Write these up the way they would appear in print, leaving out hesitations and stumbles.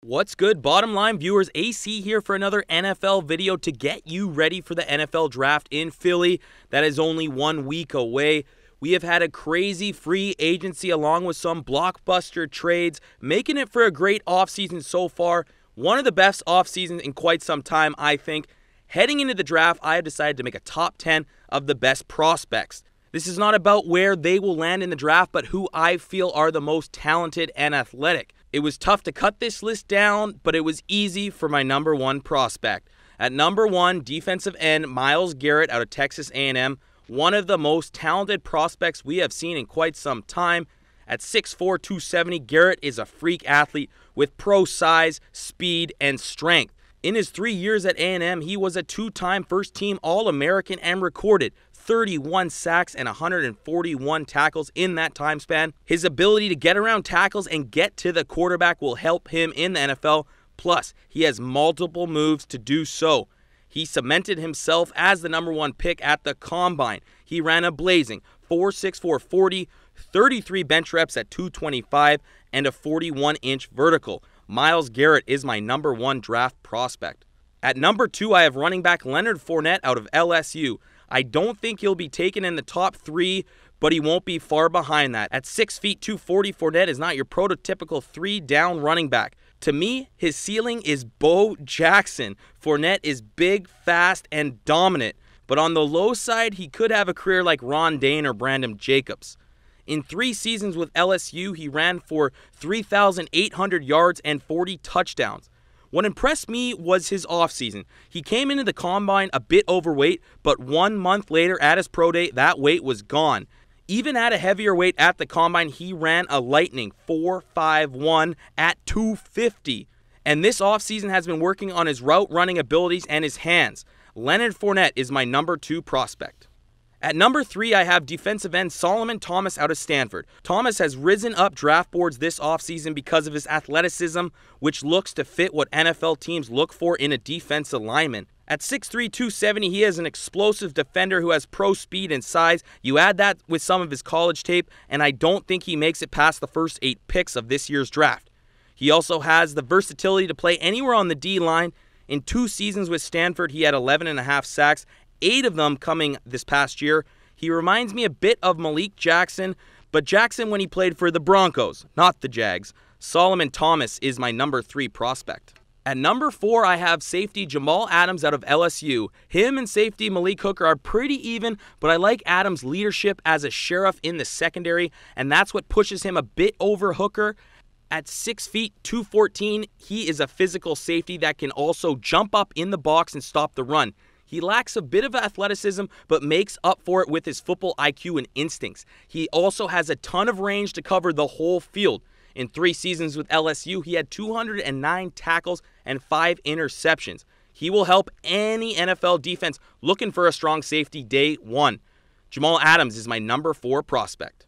What's good, bottom line viewers? AC here for another NFL video to get you ready for the NFL draft in Philly. That is only 1 week away. We have had a crazy free agency along with some blockbuster trades, making it for a great offseason so far. One of the best offseasons in quite some time, I think. Heading into the draft, I have decided to make a top 10 of the best prospects. This is not about where they will land in the draft, but who I feel are the most talented and athletic. It was tough to cut this list down, but it was easy for my number one prospect. At number one, defensive end Myles Garrett out of Texas A&M, one of the most talented prospects we have seen in quite some time. At 6'4", 270, Garrett is a freak athlete with pro size, speed, and strength. In his 3 years at A&M, he was a two-time first-team All-American and recorded 31 sacks and 141 tackles in that time span. His ability to get around tackles and get to the quarterback will help him in the NFL. Plus, he has multiple moves to do so. He cemented himself as the number one pick at the Combine. He ran a blazing 4.64 40, 33 bench reps at 225, and a 41-inch vertical. Myles Garrett is my number one draft prospect. At number two, I have running back Leonard Fournette out of LSU. I don't think he'll be taken in the top 3, but he won't be far behind that. At 6 feet 240, Fournette is not your prototypical 3-down running back. To me, his ceiling is Bo Jackson. Fournette is big, fast, and dominant, but on the low side, he could have a career like Ron Dane or Brandon Jacobs. In 3 seasons with LSU, he ran for 3,800 yards and 40 touchdowns. What impressed me was his offseason. He came into the Combine a bit overweight, but 1 month later at his pro day, that weight was gone. Even at a heavier weight at the Combine, he ran a lightning 4.51 at 250. And this offseason has been working on his route running abilities and his hands. Leonard Fournette is my number 2 prospect. At number 3, I have defensive end Solomon Thomas out of Stanford. Thomas has risen up draft boards this offseason because of his athleticism, which looks to fit what NFL teams look for in a defensive lineman. At 6'3", 270, he is an explosive defender who has pro speed and size. You add that with some of his college tape, and I don't think he makes it past the first 8 picks of this year's draft. He also has the versatility to play anywhere on the D-line. In 2 seasons with Stanford, he had 11.5 sacks, 8 of them coming this past year. He reminds me a bit of Malik Jackson, but Jackson when he played for the Broncos, not the Jags. Solomon Thomas is my number 3 prospect. At number 4, I have safety Jamal Adams out of LSU. Him and safety Malik Hooker are pretty even, but I like Adams' leadership as a sheriff in the secondary, and that's what pushes him a bit over Hooker. At 6 feet 214, he is a physical safety that can also jump up in the box and stop the run. He lacks a bit of athleticism, but makes up for it with his football IQ and instincts. He also has a ton of range to cover the whole field. In 3 seasons with LSU, he had 209 tackles and 5 interceptions. He will help any NFL defense looking for a strong safety day 1. Jamal Adams is my number 4 prospect.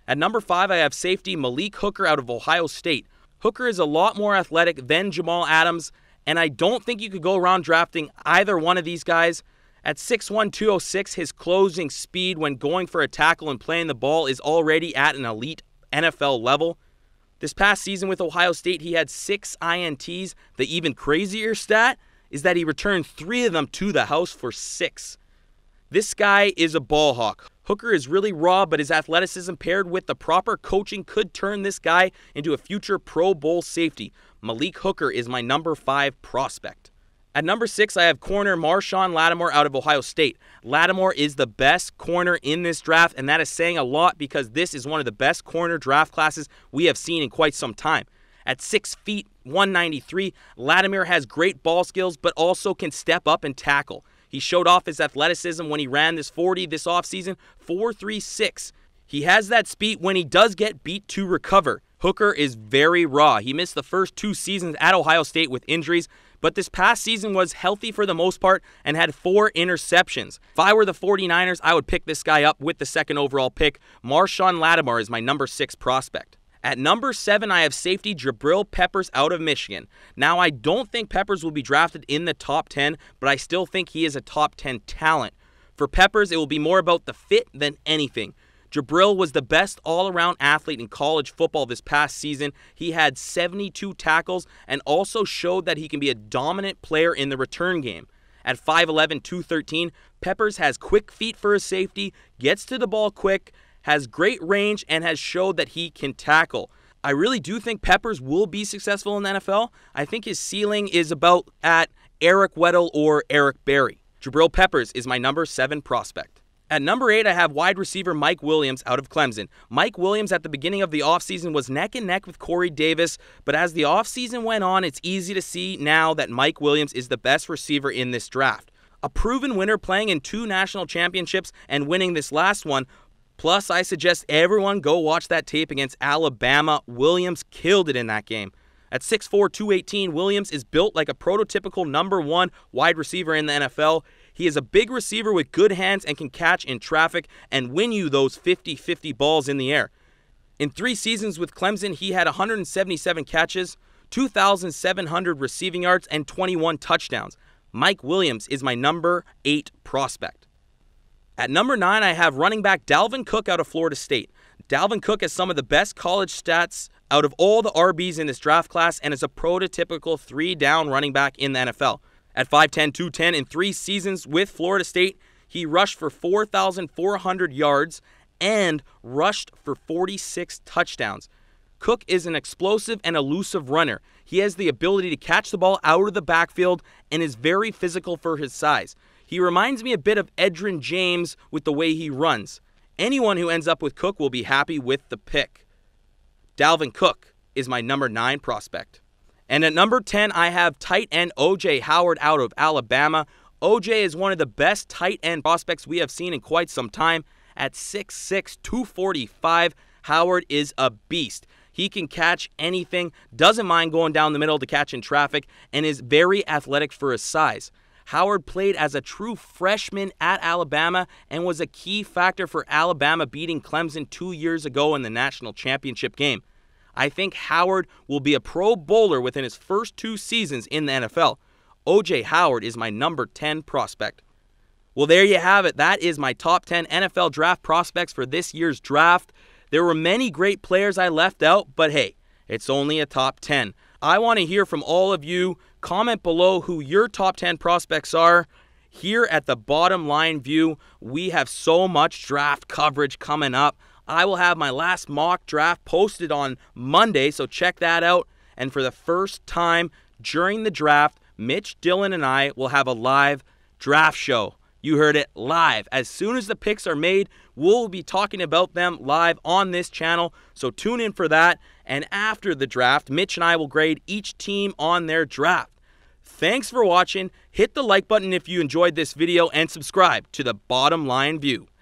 At number 5, I have safety Malik Hooker out of Ohio State. Hooker is a lot more athletic than Jamal Adams, and I don't think you could go around drafting either one of these guys. At 6'1", 206, his closing speed when going for a tackle and playing the ball is already at an elite NFL level. This past season with Ohio State, he had 6 INTs. The even crazier stat is that he returned 3 of them to the house for 6. This guy is a ball hawk. Hooker is really raw, but his athleticism paired with the proper coaching could turn this guy into a future Pro Bowl safety. Malik Hooker is my number 5 prospect. At number 6, I have corner Marshon Lattimore out of Ohio State. Lattimore is the best corner in this draft, and that is saying a lot because this is one of the best corner draft classes we have seen in quite some time. At 6 feet 193, Lattimore has great ball skills, but also can step up and tackle. He showed off his athleticism when he ran this 40 this offseason, 4.36. He has that speed when he does get beat to recover. Hooker is very raw. He missed the first 2 seasons at Ohio State with injuries, but this past season was healthy for the most part and had 4 interceptions. If I were the 49ers, I would pick this guy up with the 2nd overall pick. Marshon Lattimore is my number 6 prospect. At number 7, I have safety Jabrill Peppers out of Michigan. Now, I don't think Peppers will be drafted in the top 10, but I still think he is a top 10 talent. For Peppers, it will be more about the fit than anything. Jabrill was the best all-around athlete in college football this past season. He had 72 tackles and also showed that he can be a dominant player in the return game. At 5'11", 213, Peppers has quick feet for a safety, gets to the ball quick, has great range, and has showed that he can tackle. I really do think Peppers will be successful in the NFL. I think his ceiling is about at Eric Weddle or Eric Berry. Jabrill Peppers is my number 7 prospect. At number 8, I have wide receiver Mike Williams out of Clemson. Mike Williams at the beginning of the offseason was neck and neck with Corey Davis, but as the offseason went on, it's easy to see now that Mike Williams is the best receiver in this draft. A proven winner playing in 2 national championships and winning this last one. Plus, I suggest everyone go watch that tape against Alabama. Williams killed it in that game. At 6'4", 218, Williams is built like a prototypical number 1 wide receiver in the NFL. He is a big receiver with good hands and can catch in traffic and win you those 50-50 balls in the air. In 3 seasons with Clemson, he had 177 catches, 2,700 receiving yards, and 21 touchdowns. Mike Williams is my number 8 prospect. At number 9, I have running back Dalvin Cook out of Florida State. Dalvin Cook has some of the best college stats out of all the RBs in this draft class and is a prototypical 3-down running back in the NFL. At 5'10", 210, in 3 seasons with Florida State, he rushed for 4,400 yards and rushed for 46 touchdowns. Cook is an explosive and elusive runner. He has the ability to catch the ball out of the backfield and is very physical for his size. He reminds me a bit of Edgerrin James with the way he runs. Anyone who ends up with Cook will be happy with the pick. Dalvin Cook is my number 9 prospect. And at number 10, I have tight end O.J. Howard out of Alabama. O.J. is one of the best tight end prospects we have seen in quite some time. At 6'6", 245, Howard is a beast. He can catch anything, doesn't mind going down the middle to catch in traffic, and is very athletic for his size. Howard played as a true freshman at Alabama and was a key factor for Alabama beating Clemson 2 years ago in the national championship game. I think Howard will be a Pro Bowler within his first 2 seasons in the NFL. O.J. Howard is my number 10 prospect. Well, there you have it. That is my top 10 NFL draft prospects for this year's draft. There were many great players I left out, but hey, it's only a top 10. I want to hear from all of you. Comment below who your top 10 prospects are. Here at the Bottom Line View, we have so much draft coverage coming up. I will have my last mock draft posted on Monday, so check that out. And for the first time during the draft, Mitch, Dylan, and I will have a live draft show. You heard it, live. As soon as the picks are made, we'll be talking about them live on this channel, so tune in for that. And after the draft, Mitch and I will grade each team on their draft. Thanks for watching. Hit the like button if you enjoyed this video and subscribe to the Bottom Line View.